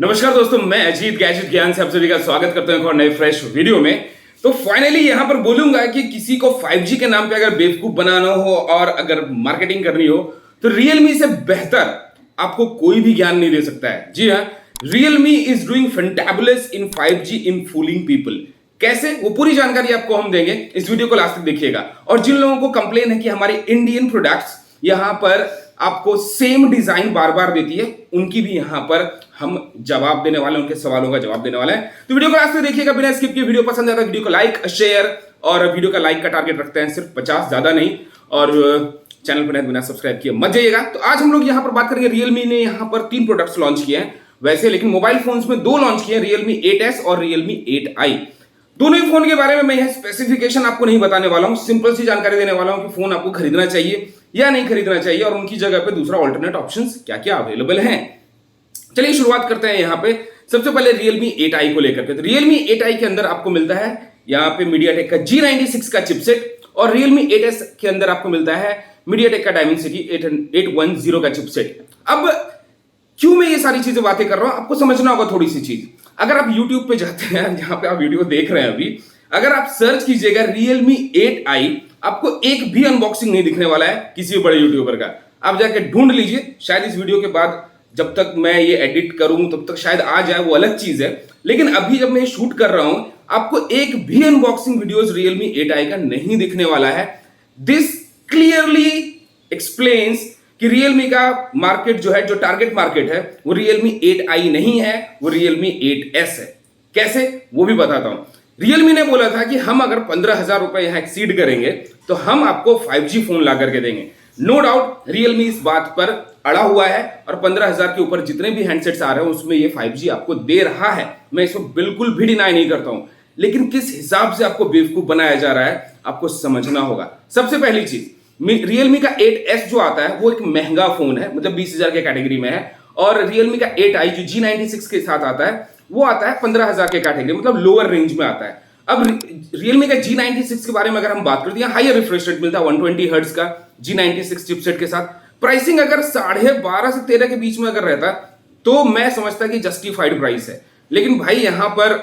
नमस्कार दोस्तों, मैं अजीत गैजेट ज्ञान से आप सभी का स्वागत करता हूं एक और नए फ्रेश वीडियो में। तो फाइनली यहां पर बोलूंगा कि किसी को 5G के नाम पे अगर बेवकूफ बनाना हो और अगर मार्केटिंग करनी हो तो Realme से बेहतर आपको कोई भी ज्ञान नहीं दे सकता है। जी हाँ, Realme is doing fantabulous in 5G in fooling people. कैसे, वो पूरी जानकारी आपको हम देंगे, इस वीडियो को लास्ट तक देखिएगा। और जिन लोगों को कंप्लेन है कि हमारे इंडियन प्रोडक्ट्स यहां पर आपको सेम डिजाइन बार बार देती है, उनकी भी यहां पर हम जवाब देने वाले हैं, उनके सवालों का जवाब देने वाले हैं। तो वीडियो को लास्ट तक देखिएगा बिना स्किप किए। वीडियो पसंद आता है वीडियो को लाइक शेयर, और वीडियो का लाइक का टारगेट रखते हैं सिर्फ 50, ज्यादा नहीं। और चैनल पर बिना सब्सक्राइब किए मत जाइएगा। तो आज हम लोग यहां पर बात करेंगे, Realme ने यहां पर 3 प्रोडक्ट्स लॉन्च किए हैं वैसे, लेकिन मोबाइल फोन्स में 2 लॉन्च किए हैं, Realme 8S और Realme 8i। दोनों ही फोन के बारे में मैं यह स्पेसिफिकेशन आपको नहीं बताने वाला हूं, सिंपल सी जानकारी देने वाला हूं कि फोन आपको खरीदना चाहिए या नहीं खरीदना चाहिए, और उनकी जगह पे दूसरा ऑल्टरनेट ऑप्शंस क्या क्या अवेलेबल हैं। चलिए शुरुआत करते हैं यहां पे सबसे पहले Realme 8i को लेकर के। तो Realme 8i के अंदर आपको मिलता है यहां पे MediaTek का G96 का चिपसेट, और Realme 8S के अंदर आपको मिलता है MediaTek का Dimensity 810 का चिपसेट। अब क्यों मैं ये सारी चीजें बातें कर रहा हूं, आपको समझना होगा थोड़ी सी चीज। अगर आप YouTube पे जाते हैं, जहां पे आप वीडियो देख रहे हैं अभी, अगर आप सर्च कीजिएगा Realme 8i, आपको एक भी अनबॉक्सिंग नहीं दिखने वाला है किसी भी बड़े यूट्यूबर का। आप जाके ढूंढ लीजिए, शायद इस वीडियो के बाद जब तक मैं ये एडिट करूं तब तक शायद आ जाए, वो अलग चीज है। लेकिन अभी जब मैं शूट कर रहा हूं, आपको एक भी अनबॉक्सिंग वीडियोस Realme 8i का नहीं दिखने वाला है। दिस क्लियरली एक्सप्लेन्स कि Realme का मार्केट जो है, जो टारगेट मार्केट है, वो Realme 8i नहीं है, वो Realme 8S है। कैसे, वो भी बताता हूं। Realme ने बोला था कि हम अगर 15,000 रुपए यहां एक्सीड करेंगे तो हम आपको 5G फोन ला करके देंगे। नो डाउट Realme इस बात पर अड़ा हुआ है, और 15,000 के ऊपर जितने भी हैंडसेट्स आ रहे हैं उसमें ये 5G आपको दे रहा है। मैं इसको बिल्कुल भी डिनाई नहीं करता हूं, लेकिन किस हिसाब से आपको बेवकूफ बनाया जा रहा है आपको समझना होगा। सबसे पहली चीज, Realme का 8S जो आता है वो एक महंगा फोन है, मतलब 20,000 के कैटेगरी में है, और Realme का 8i जो G96 के साथ आता है वो आता है 15,000 के कैटेगरी, मतलब लोअर रेंज में आता है। अब Realme का G96 के बारे में अगर हम बात करते हैं, हायर रिफ्रेश रेट मिलता है 120 हर्ट्ज का G96 चिपसेट के साथ। प्राइसिंग अगर 12.5 से 13 के बीच में अगर रहता तो मैं समझता कि जस्टिफाइड प्राइस है। लेकिन भाई यहां पर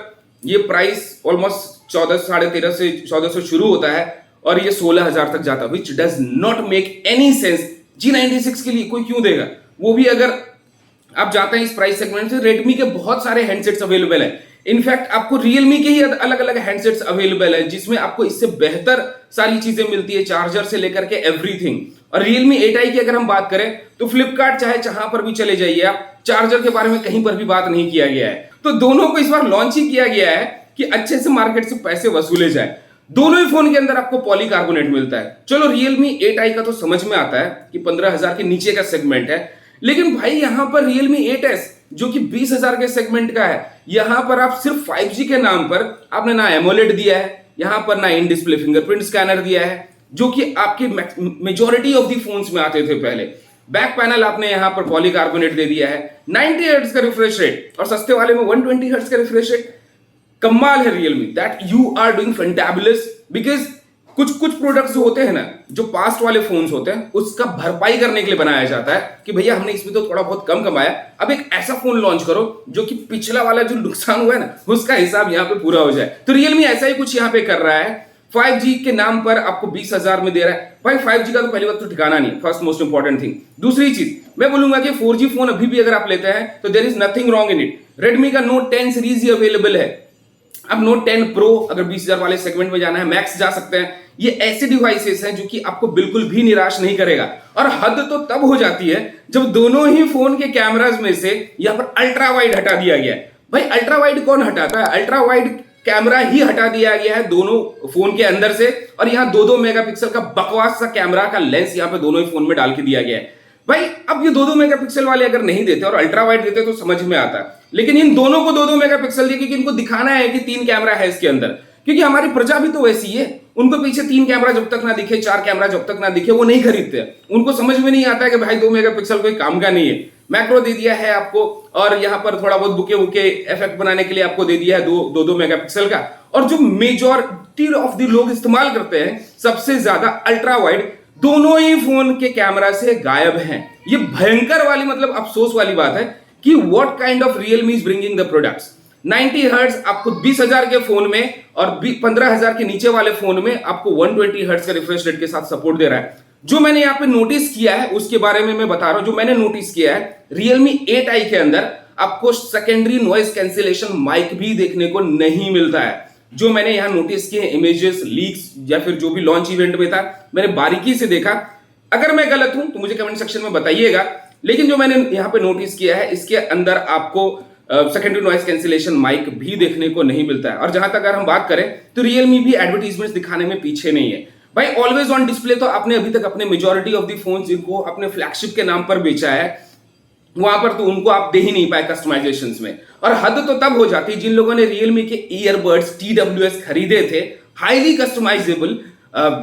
ये प्राइस ऑलमोस्ट 14, 13.5 से 1400 शुरू होता है और ये 16,000 तक जाता है, which does not make any sense. G96 के लिए कोई क्यों देगा, वो भी अगर आप जाते हैं इस प्राइस सेगमेंट से। Redmi के बहुत सारे हैंडसेट्स अवेलेबल है, इनफैक्ट आपको Realme के ही अलग अलग हैंडसेट्स अवेलेबल है जिसमें आपको इससे बेहतर सारी चीजें मिलती है, चार्जर से लेकर के एवरीथिंग। और Realme 8i की अगर हम बात करें तो फ्लिपकार्ट चाहे जहां पर भी चले जाइए आप, चार्जर के बारे में कहीं पर भी बात नहीं किया गया है। तो दोनों को इस बार लॉन्च ही किया गया है कि अच्छे से मार्केट से पैसे वसूले जाए। दोनों ही फोन के अंदर आपको पॉलीकार्बोनेट मिलता है। चलो Realme 8i का तो समझ में आता है कि 15,000 के नीचे का सेगमेंट है, लेकिन भाई यहां पर Realme 8S जो कि 20,000 के सेगमेंट का है, यहां पर आप सिर्फ 5G के नाम पर आपने ना एमोलेड दिया है, यहां पर ना इन डिस्प्ले फिंगरप्रिंट स्कैनर दिया है, जो कि आपके मेजॉरिटी ऑफ दी फोन्स में आते थे पहले। बैक पैनल आपने यहां पर पॉलीकार्बोनेट दे दिया है, 90 हर्ट्ज का रिफ्रेश रेट, और सस्ते वाले में 120 हर्ट्ज का रिफ्रेश रेट। कमाल है Realme, that you are doing fantabulous. Because कुछ प्रोडक्ट्स जो होते हैं ना, जो पास्ट वाले फोन्स होते हैं, उसका भरपाई करने के लिए बनाया जाता है कि भैया हमने इसमें तो थोड़ा बहुत कम कमाया, अब एक ऐसा फोन लॉन्च करो जो कि पिछला वाला जो नुकसान हुआ है ना, उसका हिसाब यहाँ पे पूरा हो जाए। तो Realme ऐसा ही कुछ यहाँ पे कर रहा है। 5G के नाम पर आपको 20,000 में दे रहा है। भाई 5G का तो पहली बात तो ठिकाना नहीं, फर्स्ट मोस्ट इंपॉर्टेंट थिंग। दूसरी चीज मैं बोलूंगा कि 4G फोन अभी भी अगर आप लेते हैं तो there is nothing wrong in it. Redmi का Note 10 सीरीज ही अवेलेबल है। अब Note 10 Pro अगर 20,000 वाले सेगमेंट में जाना है, मैक्स जा सकते हैं। ये ऐसे डिवाइसेस हैं जो कि आपको बिल्कुल भी निराश नहीं करेगा। और हद तो तब हो जाती है जब दोनों ही फोन के कैमरास में से यहां पर अल्ट्रा वाइड हटा दिया गया है। भाई अल्ट्रा वाइड कौन हटाता है, अल्ट्रा वाइड कैमरा ही हटा दिया गया है दोनों फोन के अंदर से, और यहां 2-2 मेगापिक्सल का बकवास सा कैमरा का लेंस यहां पे दोनों ही फोन में डाल के दिया गया है। भाई अब ये 2-2 मेगापिक्सल वाले अगर नहीं देते और अल्ट्रा वाइड देते तो समझ में आता, लेकिन इन दोनों को 2-2 मेगापिक्सल दिए क्योंकि इनको दिखाना है कि 3 कैमरा है इसके अंदर, क्योंकि हमारी प्रजा भी तो वैसी है। उनको पीछे 3 कैमरा जब तक ना दिखे, 4 कैमरा जब तक ना दिखे, वो नहीं खरीदते। उनको समझ में नहीं आता है कि भाई 2 मेगापिक्सल कोई काम का नहीं है। मैक्रो दे दिया है आपको, और यहां पर थोड़ा बहुत बुके बुके इफेक्ट बनाने के लिए आपको दे दिया है 2 मेगापिक्सल का। और जो मेजॉरिटी ऑफ द लोग इस्तेमाल करते हैं सबसे ज्यादा अल्ट्रा वाइड, दोनों ही फोन के कैमरा से गायब हैं। ये भयंकर वाली मतलब अफसोस वाली बात है कि what kind of Realme is bringing the products. 90 hertz आपको 20,000 के फोन में और 15,000 के नीचे वाले फोन में आपको 120 हर्ट्ज का रिफ्रेश रेट के साथ सपोर्ट दे रहा है। जो मैंने यहाँ पे नोटिस किया है उसके बारे में मैं बता रहा हूं। जो मैंने नोटिस किया है, Realme 8i के अंदर आपको सेकेंडरी नॉइस कैंसिलेशन माइक भी देखने को नहीं मिलता है। जो मैंने यहां नोटिस किए इमेजेस लीक्स या फिर जो भी लॉन्च इवेंट में था, मैंने बारीकी से देखा। अगर मैं गलत हूं तो मुझे कमेंट सेक्शन में बताइएगा, लेकिन जो मैंने यहां पे नोटिस किया है इसके अंदर आपको सेकेंडरी नॉइस कैंसिलेशन माइक भी देखने को नहीं मिलता है। और जहां तक अगर हम बात करें तो Realme भी एडवर्टीजमेंट्स दिखाने में पीछे नहीं है भाई। ऑलवेज ऑन डिस्प्ले तो आपने अभी तक अपने मेजॉरिटी ऑफ द फोन जिनको अपने फ्लैगशिप के नाम पर बेचा है, वहां पर तो उनको आप दे ही नहीं पाए कस्टमाइजेशंस में। और हद तो तब हो जाती जिन लोगों ने Realme के ईयरबड्स TWS खरीदे थे, हाईली कस्टमाइजेबल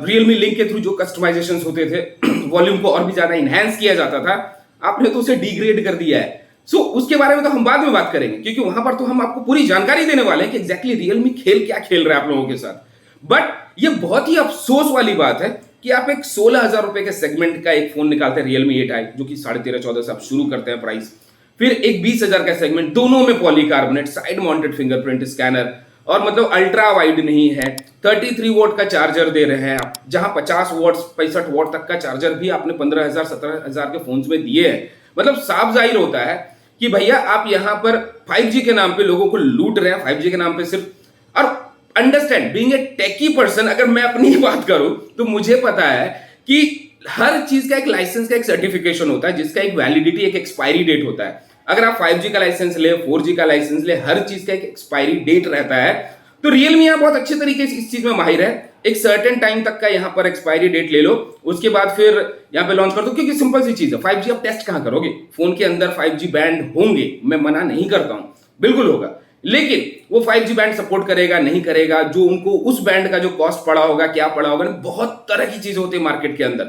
Realme लिंक के थ्रू जो कस्टमाइजेशंस होते थे, वॉल्यूम को और भी ज्यादा इनहैंस किया जाता था, आपने तो उसे डिग्रेड कर दिया है। सो उसके बारे में तो हम बाद में बात करेंगे, क्योंकि वहां पर तो हम आपको पूरी जानकारी देने वाले हैं कि एग्जैक्टली Realme खेल क्या खेल रहा है आप लोगों के साथ। बट ये बहुत ही अफसोस वाली बात है कि आप एक 16,000 रुपए के सेगमेंट का एक फोन निकालते हैं Realme 8i, जो कि 13.5-14 से आप शुरू करते हैं प्राइस, फिर एक 20,000 का सेगमेंट, दोनों में polycarbonate, side mounted fingerprint scanner, और मतलब अल्ट्रा वाइड नहीं है, 33 वोट का चार्जर दे रहे हैं आप, जहां 50 वॉट 65 वॉट तक का चार्जर भी आपने 15,000 17,000 के फोन में दिए हैं। मतलब साफ जाहिर होता है कि भैया आप यहां पर 5G के नाम पे लोगों को लूट रहे हैं, 5G के नाम पे सिर्फ। और understand, being a techie person, अगर मैं अपनी बात करूं तो मुझे पता है कि हर चीज का एक लाइसेंस का एक सर्टिफिकेशन होता है, जिसका एक वैलिडिटी, एक एक्सपायरी डेट होता है। अगर आप 5G का लाइसेंस ले, 4G का लाइसेंस ले, हर चीज का एक एक्सपायरी डेट रहता है। तो Realme यहाँ बहुत अच्छे तरीके से इस चीज में माहिर है। एक सर्टेन टाइम तक का यहाँ पर एक्सपायरी डेट ले लो, उसके बाद फिर यहाँ पे लॉन्च कर दो, क्योंकि सिंपल सी चीज है, 5G आप टेस्ट कहां करोगे? फोन के अंदर 5G बैंड होंगे, मैं मना नहीं करता हूं, बिल्कुल होगा, लेकिन वो 5G बैंड सपोर्ट करेगा नहीं करेगा, जो उनको उस बैंड का जो कॉस्ट पड़ा होगा, क्या पड़ा होगा, बहुत तरह की चीजें होती है मार्केट के अंदर।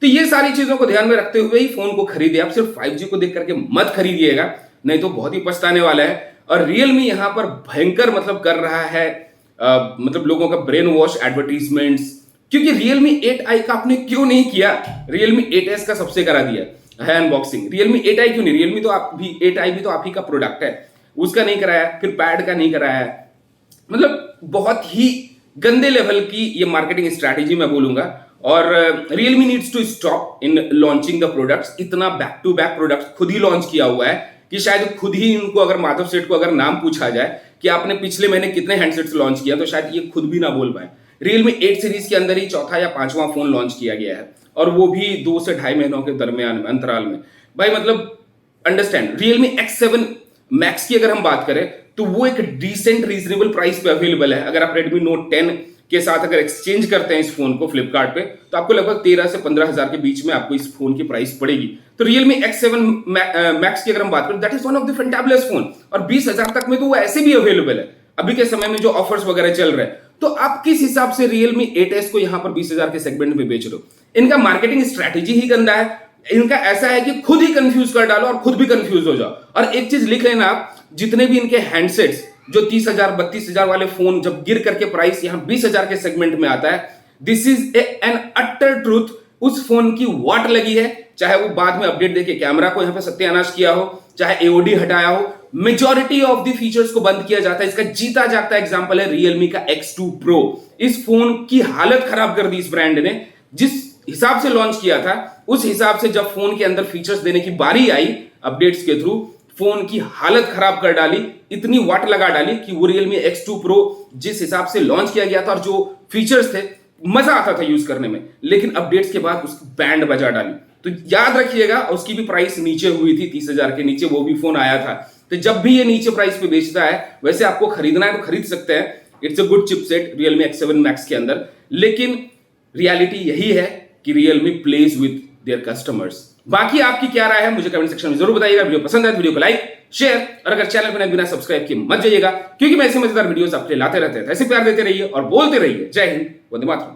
तो ये सारी चीजों को ध्यान में रखते हुए ही फोन को खरीदे। आप सिर्फ 5G को देख करके मत खरीदिएगा, नहीं तो बहुत ही पछताने वाला है। और Realme यहां पर भयंकर मतलब कर रहा है मतलब लोगों का ब्रेन वॉश एडवर्टीजमेंट्स, क्योंकि Realme 8i का आपने क्यों नहीं किया? Realme 8s का सबसे करा दिया है अनबॉक्सिंग, Realme 8i क्यों नहीं? Realme तो आप भी 8i भी तो आप ही का प्रोडक्ट है, उसका नहीं कराया, फिर पैड का नहीं कराया। मतलब बहुत ही गंदे लेवल की ये मार्केटिंग स्ट्रैटेजी मैं बोलूंगा। और Realme needs to stop in launching the products. इतना बैक टू बैक प्रोडक्ट्स खुद ही लॉन्च किया हुआ है कि शायद खुद ही इनको, अगर माधव सेठ को अगर नाम पूछा जाए कि आपने पिछले महीने कितने हैंडसेट्स लॉन्च किया, तो शायद ये खुद भी ना बोल पाए। Realme 8 सीरीज के अंदर ही चौथा या पांचवा फोन लॉन्च किया गया है, और वो भी 2 से 2.5 महीनों के दरमियान में, अंतराल में। भाई मतलब अंडरस्टैंड, Realme X7 Max की अगर हम बात करें तो वो एक डिसेंट रीजनेबल प्राइस पे अवेलेबल है। अगर आप Redmi Note 10 के साथ अगर एक्सचेंज करते हैं इस फोन को फ्लिपकार्ट पे, तो आपको लगभग 13 से 15,000 के बीच में आपको इस फोन की प्राइस पड़ेगी। तो Realme X7 Max की अगर हम बात करें, that is one of the fantabulous phone, और 20,000 तक में तो वो ऐसे भी अवेलेबल है अभी के समय में जो ऑफर्स वगैरह चल रहे हैं। तो आप किस हिसाब से Realme 8s को यहां पर 20,000 के सेगमेंट में बेच रहे हो? इनका मार्केटिंग स्ट्रैटेजी ही गंदा है। इनका ऐसा है कि खुद ही कंफ्यूज कर डालो और खुद भी कंफ्यूज हो जाओ। और एक चीज लिख लेना आप, जितने भी इनके हैंडसेट्स जो 30,000 32,000 वाले फोन जब गिर करके प्राइस यहां 20,000 के सेगमेंट में आता है, this is an utter truth. उस फोन की वाट लगी है, चाहे वो बाद में अपडेट देके कैमरा को यहां पे सत्यानाश किया हो, चाहे AOD हटाया हो, मेजॉरिटी ऑफ द फीचर्स को बंद किया जाता है। इसका जीता जागता एग्जांपल है Realme का X2 Pro। इस फोन की हालत खराब कर दी इस ब्रांड ने। जिस हिसाब से लॉन्च किया था, उस हिसाब से जब फोन के अंदर फीचर्स देने की बारी आई अपडेट्स के थ्रू, फोन की हालत खराब कर डाली, इतनी वाट लगा डाली कि वो Realme X2 Pro जिस हिसाब से लॉन्च किया गया था और जो फीचर्स थे, मजा आता था यूज करने में, लेकिन अपडेट्स के बाद उसकी बैंड बजा डाली। तो याद रखिएगा, उसकी भी प्राइस नीचे हुई थी, 30,000 के नीचे वो भी फोन आया था। तो जब भी ये नीचे प्राइस पे बेचता है, वैसे आपको खरीदना है तो खरीद सकते हैं, it's a good chipset Realme X7 Max के अंदर। लेकिन रियलिटी यही है कि Realme plays with their customers. बाकी आपकी क्या राय है मुझे कमेंट सेक्शन में जरूर बताइएगा। वीडियो पसंद है तो वीडियो को लाइक शेयर, और अगर चैनल पर बिना सब्सक्राइब किए मत जाइएगा, क्योंकि मैं ऐसे मजेदार वीडियोस आपके लाते रहते हैं। ऐसे प्यार देते रहिए और बोलते रहिए। जय हिंद, वंदे मातरम।